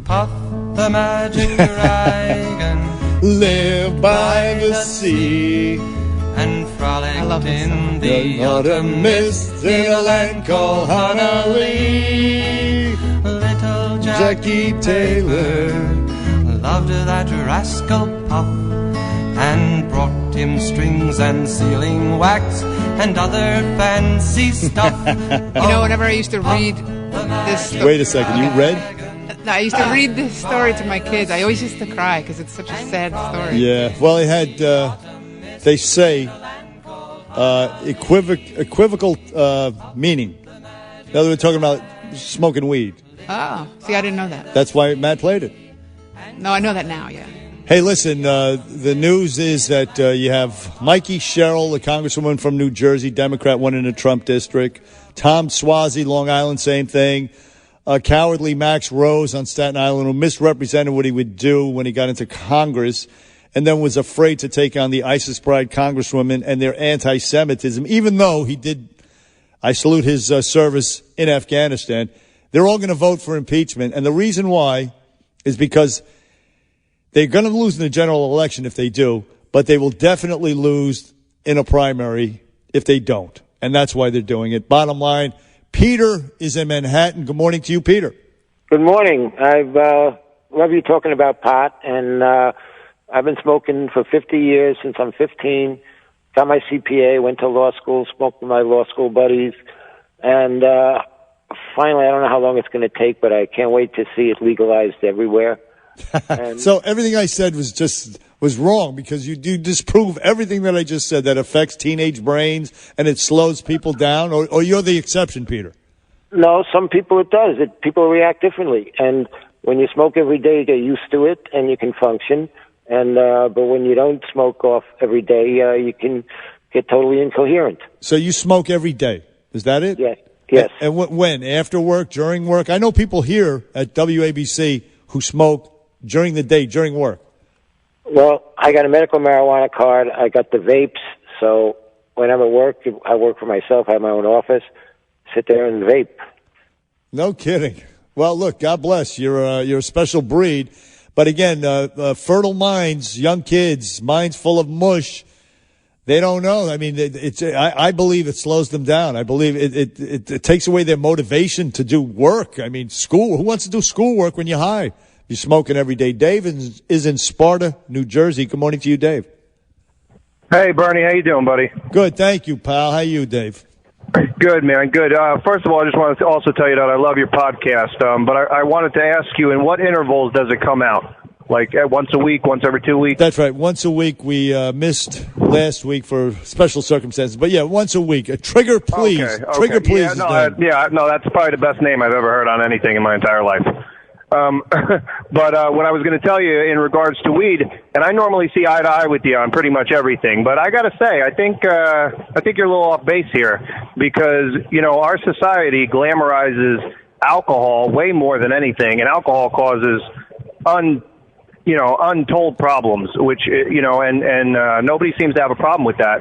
Puff the magic dragon Live by the sea and frolicked in the autumn mist in a land called Honolulu. Little Jackie Taylor loved that rascal Puff and brought him strings and sealing wax and other fancy stuff. Whenever I used to read this story, Wait a second, you read? No, I used to read this story to my kids. I always used to cry because it's such a sad story. Yeah, well, it had, they say, equivocal meaning. Now we're talking about smoking weed. Oh, see, I didn't know that. That's why Matt played it. No, I know that now, yeah. Hey, listen, the news is that you have Mikey Sherrill, the congresswoman from New Jersey, Democrat, won in the Trump district. Tom Suozzi, Long Island, same thing. Cowardly Max Rose on Staten Island, who misrepresented what he would do when he got into Congress and then was afraid to take on the ISIS Pride congresswomen and their anti-Semitism, even though he did, I salute his service in Afghanistan. They're all going to vote for impeachment, and the reason why is because they're going to lose in the general election if they do, but they will definitely lose in a primary if they don't, and that's why they're doing it. Bottom line, Peter is in Manhattan. Good morning to you, Peter. Good morning. I love you talking about pot, and I've been smoking for 50 years since I'm 15. Got my CPA, went to law school, smoked with my law school buddies, and finally, I don't know how long it's going to take, but I can't wait to see it legalized everywhere. So everything I said was wrong because you do disprove everything that I just said that affects teenage brains and it slows people down, or you're the exception, Peter? No, some people it does. People react differently, and when you smoke every day, you get used to it and you can function. And but when you don't smoke off every day, you can get totally incoherent. So you smoke every day? Is that it? Yes. Yes. And when? After work? During work? I know people here at WABC who smoke during the day, during work. Well, I got a medical marijuana card. I got the vapes. So when I'm at work, I work for myself. I have my own office. Sit there and vape. No kidding. Well, look, God bless. You're a special breed. But again, fertile minds, young kids, minds full of mush. They don't know. I mean, I believe it slows them down. I believe it takes away their motivation to do work. I mean, school. Who wants to do schoolwork when you're high? You're smoking every day. Dave is in Sparta, New Jersey. Good morning to you, Dave. Hey, Bernie. How you doing, buddy? Good. Thank you, pal. How you, Dave? Good, man. Good. First of all, I just wanted to also tell you that I love your podcast. But I wanted to ask you, in what intervals does it come out? Like once a week, once every 2 weeks? That's right. Once a week. We missed last week for special circumstances. But, yeah, once a week. Trigger, please. Okay. Trigger, please. Yeah, no, that's probably the best name I've ever heard on anything in my entire life. But what I was going to tell you in regards to weed, and I normally see eye to eye with you on pretty much everything, but I got to say, I think you're a little off base here because, our society glamorizes alcohol way more than anything, and alcohol causes untold problems, which, and nobody seems to have a problem with that.